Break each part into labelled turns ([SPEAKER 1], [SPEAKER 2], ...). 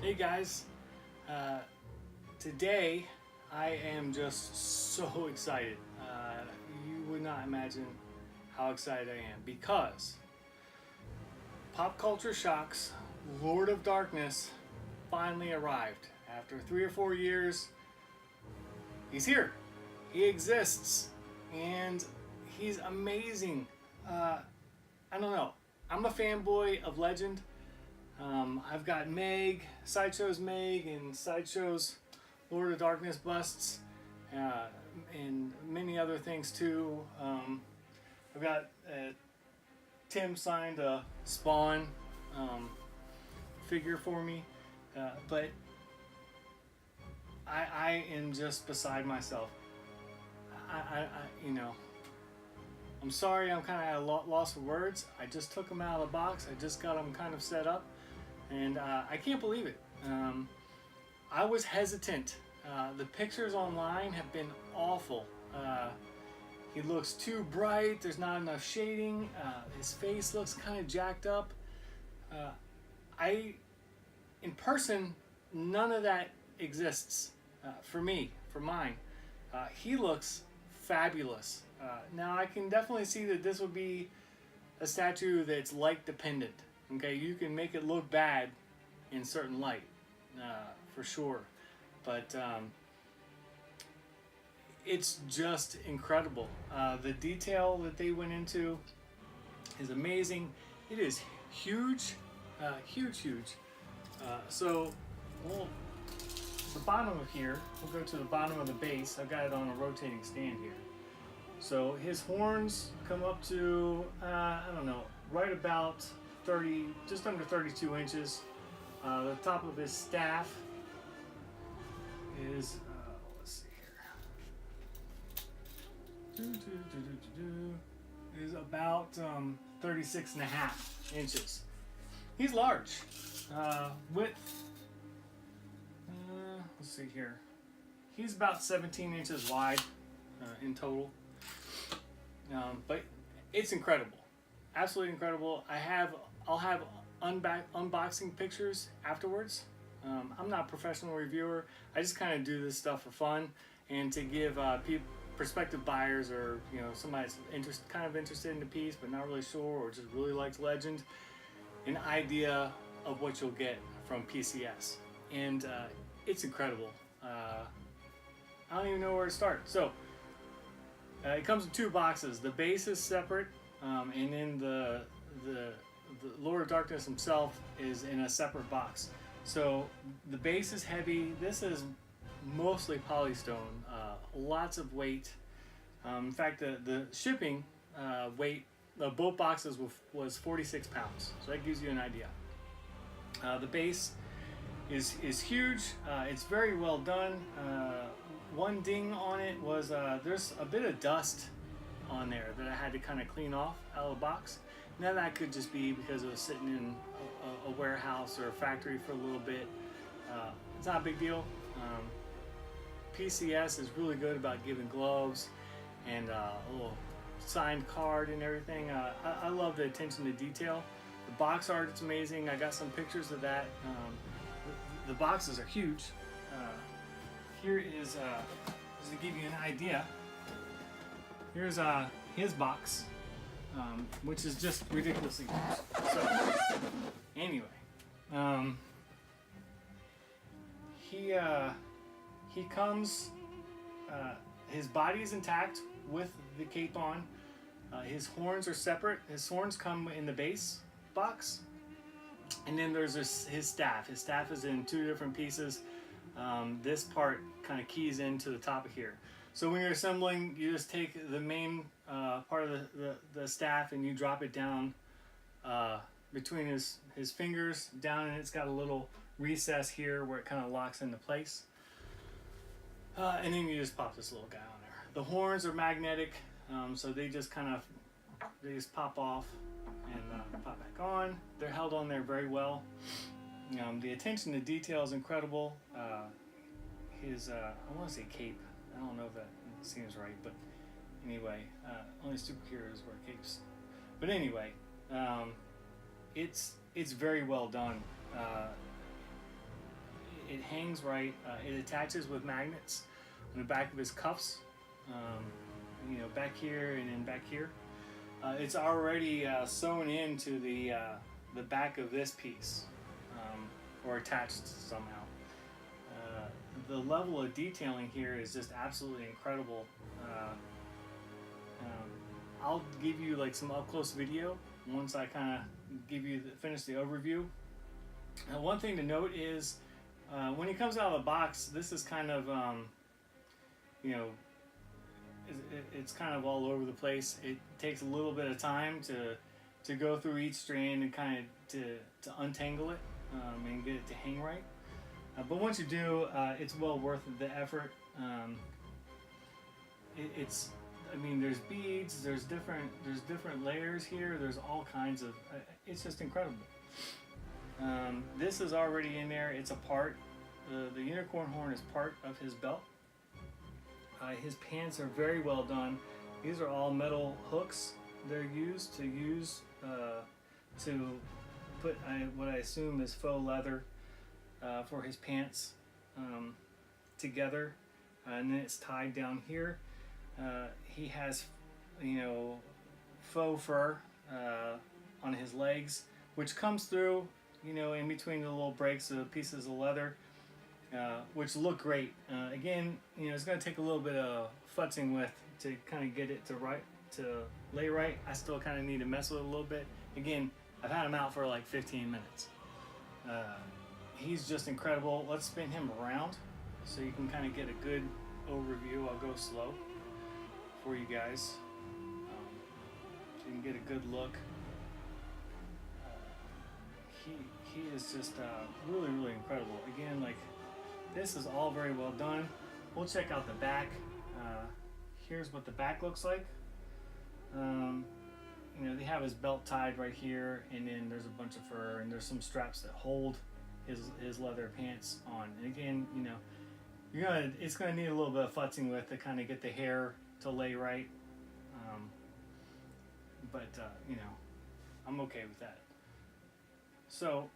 [SPEAKER 1] Hey guys, today I am just so excited. You would not imagine how excited I am because Pop Culture Shock's Lord of Darkness finally arrived. After 3 or 4 years, he's here. He exists and he's amazing. I don't know. I'm a fanboy of Legend. I've got Meg, Sideshow's Meg, and Sideshow's Lord of Darkness busts, and many other things too. I've got Tim signed a Spawn figure for me, but I am just beside myself. I'm sorry, I'm kind of at a loss for words. I just took them out of the box. I just got them kind of set up, and I can't believe it. I was hesitant. The pictures online have been awful. He looks too bright. There's not enough shading. His face looks kind of jacked up. In person, none of that exists for me, for mine. He looks fabulous. Now I can definitely see that this would be a statue that's light dependent. Okay, you can make it look bad in certain light, for sure. But it's just incredible. The detail that they went into is amazing. It is huge, huge. So the bottom of here, we'll go to the bottom of the base. I've got it on a rotating stand here. So his horns come up to, I don't know, right about 30, just under 32 inches. The top of his staff is, let's see here, is about 36 and a half inches. He's large. Width, let's see here. He's about 17 inches wide in total. But it's incredible, absolutely incredible. I'll have unboxing pictures afterwards. I'm not a professional reviewer. I just kind of do this stuff for fun and to give prospective buyers, or somebody that's kind of interested in the piece but not really sure, or just really likes Legend, an idea of what you'll get from PCS. And it's incredible. I don't even know where to start. So it comes in 2 boxes. The base is separate, and then the Lord of Darkness himself is in a separate box. So the base is heavy. This is mostly polystone, lots of weight. In fact, the shipping weight of both boxes was 46 pounds. So that gives you an idea. The base is huge. It's very well done. One ding on it was there's a bit of dust on there that I had to kind of clean off out of the box. Now that could just be because it was sitting in a warehouse or a factory for a little bit. It's not a big deal. PCS is really good about giving gloves and a little signed card and everything. I love the attention to detail. The box art is amazing. I got some pictures of that. The boxes are huge. Here is, just to give you an idea, here's his box, which is just ridiculously huge. So, anyway, he comes, his body is intact with the cape on. His horns are separate. His horns come in the base box. And then there's his staff. His staff is in 2 different pieces. This part kind of keys into the top of here. So when you're assembling, you just take the main part of the staff and you drop it down between his fingers down, and it's got a little recess here where it kind of locks into place. And then you just pop this little guy on there. The horns are magnetic, so they just pop off and pop back on. They're held on there very well. The attention to detail is incredible. His, I want to say cape. I don't know if that seems right, but anyway, only superheroes wear capes. But anyway, it's very well done. It hangs right. It attaches with magnets on the back of his cuffs. You know, back here and then back here. It's already sewn into the back of this piece, or attached somehow. The level of detailing here is just absolutely incredible. I'll give you like some up close video once I kind of give you finish the overview. One thing to note is when he comes out of the box, this is kind of you know, it's kind of all over the place. It takes a little bit of time to go through each strand and kind of to untangle it and get it to hang right. But once you do, it's well worth the effort. It's, I mean, there's beads, there's different layers here. There's all kinds of. It's just incredible. This is already in there. It's a part. The unicorn horn is part of his belt. His pants are very well done. These are all metal hooks. They're used to put what I assume is faux leather for his pants together, and then it's tied down here. He has, you know, faux fur on his legs, which comes through, you know, in between the little breaks of pieces of leather, which look great. Again, you know, it's going to take a little bit of futzing with to kind of get it to lay right. I still kind of need to mess with it a little bit. Again, I've had him out for like 15 minutes. He's just incredible. Let's spin him around so you can kind of get a good overview. I'll go slow for you guys so you can get a good look. He is just really, really incredible. Again, like, this is all very well done. We'll check out the back. Here's what the back looks like. You know, they have his belt tied right here, and then there's a bunch of fur, and there's some straps that hold his leather pants on. And again, you know, it's gonna need a little bit of futzing with to kind of get the hair to lay right. But you know, I'm okay with that. So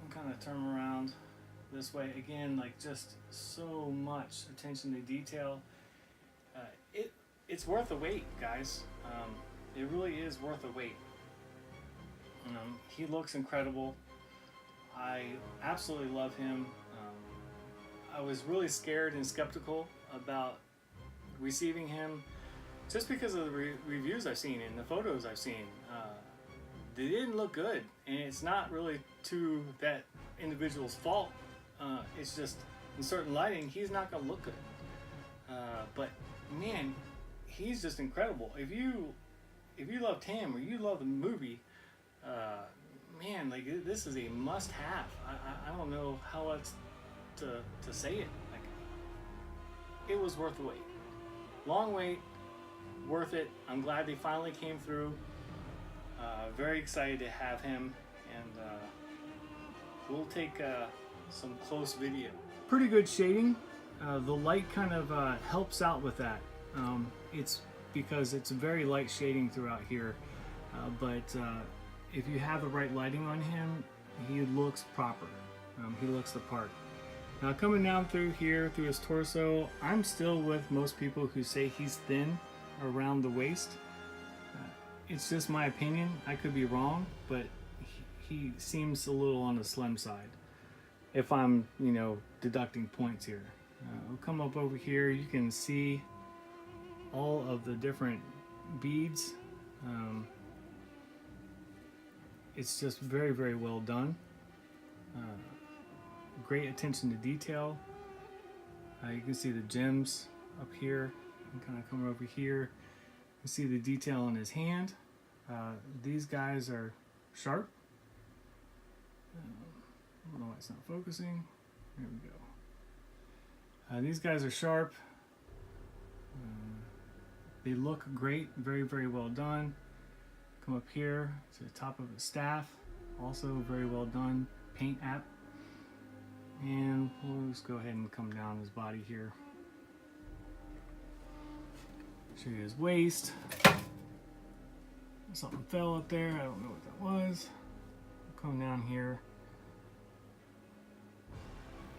[SPEAKER 1] I'm kind of turn him around this way again. Like, just so much attention to detail. It's worth the wait, guys. It really is worth the wait. He looks incredible. I absolutely love him. I was really scared and skeptical about receiving him just because of the reviews I've seen and the photos I've seen. They didn't look good, and it's not really to that individual's fault. It's just in certain lighting, he's not gonna look good. But man, he's just incredible. If you loved him or you love the movie, man, like, this is a must-have. I don't know how else to say it. Like, it was worth the wait. Long wait, worth it. I'm glad they finally came through. Very excited to have him, and we'll take some close video. Pretty good shading. The light kind of helps out with that. It's because it's very light shading throughout here, but if you have the right lighting on him, he looks proper. He looks the part. Now, coming down through here, through his torso, I'm still with most people who say he's thin around the waist. It's just my opinion. I could be wrong, but he seems a little on the slim side, if I'm, you know, deducting points here. We'll come up over here. You can see all of the different beads. It's just very, very well done. Great attention to detail. You can see the gems up here. And kind of come over here. You can see the detail on his hand. These guys are sharp. I don't know why it's not focusing. There we go. These guys are sharp. They look great. Very, very well done. Come up here to the top of the staff. Also very well done. Paint app. And we'll just go ahead and come down his body here. Show you his waist. Something fell up there. I don't know what that was. We'll come down here.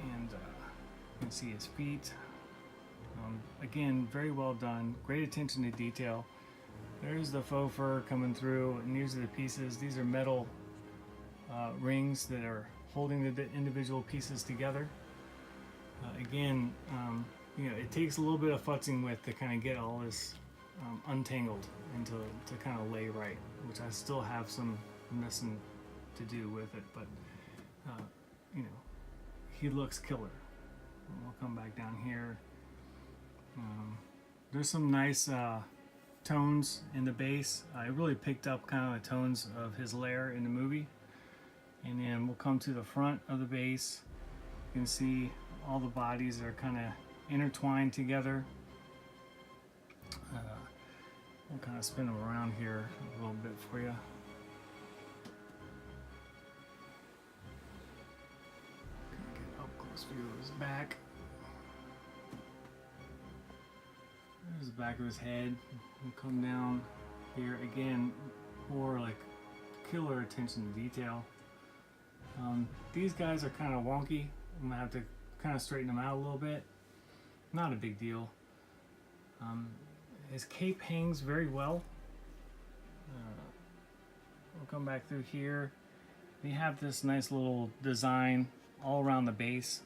[SPEAKER 1] And you can see his feet. Again, very well done. Great attention to detail. There's the faux fur coming through, and these are the pieces. These are metal rings that are holding the individual pieces together. Again, you know, it takes a little bit of futzing with to kind of get all this untangled and to kind of lay right, which I still have some messing to do with it, but you know, he looks killer. We'll come back down here. There's some nice tones in the base. I really picked up kind of the tones of his lair in the movie. And then we'll come to the front of the base. You can see all the bodies are kind of intertwined together. We'll kind of spin them around here a little bit for you. Get up close view of his back. There's the back of his head. We'll come down here again, more like killer attention to detail. These guys are kind of wonky. I'm gonna have to kind of straighten them out a little bit. Not a big deal. His cape hangs very well. We'll come back through here. We have this nice little design all around the base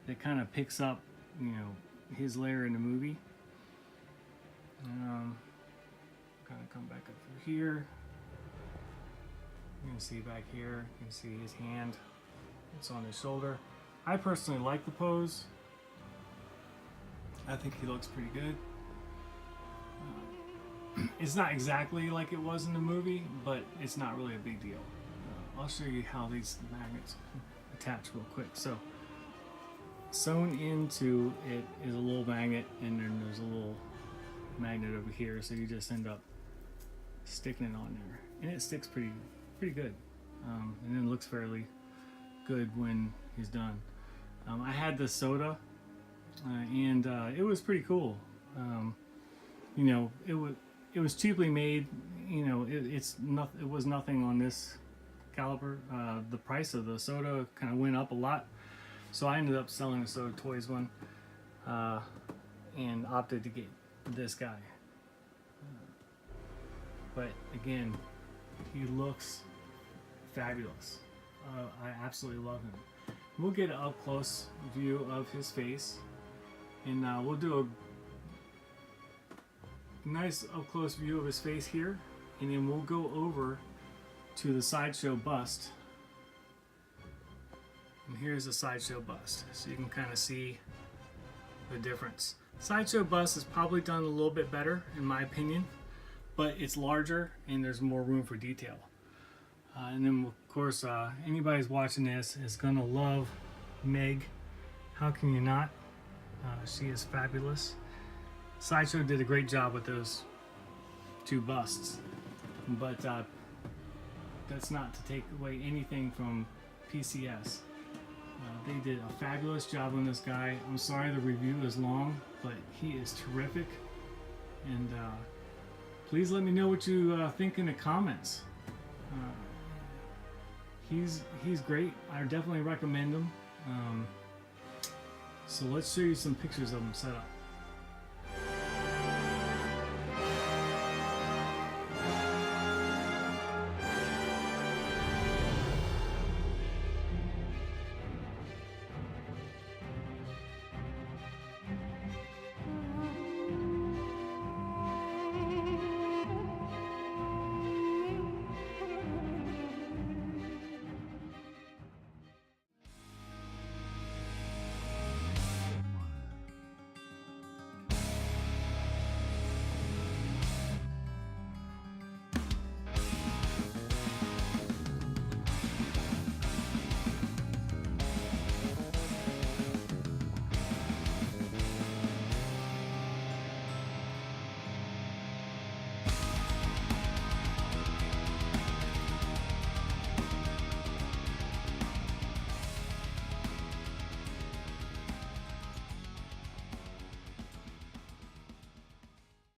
[SPEAKER 1] that kind of picks up, you know, his lair in the movie. Kind of come back up through here. You can see back here, you can see his hand. It's on his shoulder. I personally like the pose. I think he looks pretty good. It's not exactly like it was in the movie, but it's not really a big deal. I'll show you how these magnets attach real quick. So, sewn into it is a little magnet, and then there's a little magnet over here, so you just end up sticking it on there, and it sticks pretty good, and then looks fairly good when he's done. I had the soda, and it was pretty cool. You know, it was cheaply made. You know, it was nothing on this caliber. The price of the soda kind of went up a lot, so I ended up selling the Soda Toys one, and opted to get this guy. But again, he looks fabulous. I absolutely love him. We'll get an up close view of his face, and we'll do a nice up close view of his face here, and then we'll go over to the sideshow bust. And here's the sideshow bust, so you can kind of see the difference. Sideshow bust is probably done a little bit better in my opinion, but it's larger and there's more room for detail. And then of course, anybody who's watching this is gonna love Meg. How can you not? She is fabulous. Sideshow did a great job with those two busts, but that's not to take away anything from PCS. They did a fabulous job on this guy. I'm sorry the review is long, but he is terrific. And please let me know what you think in the comments. He's great. I definitely recommend him. So let's show you some pictures of him set up.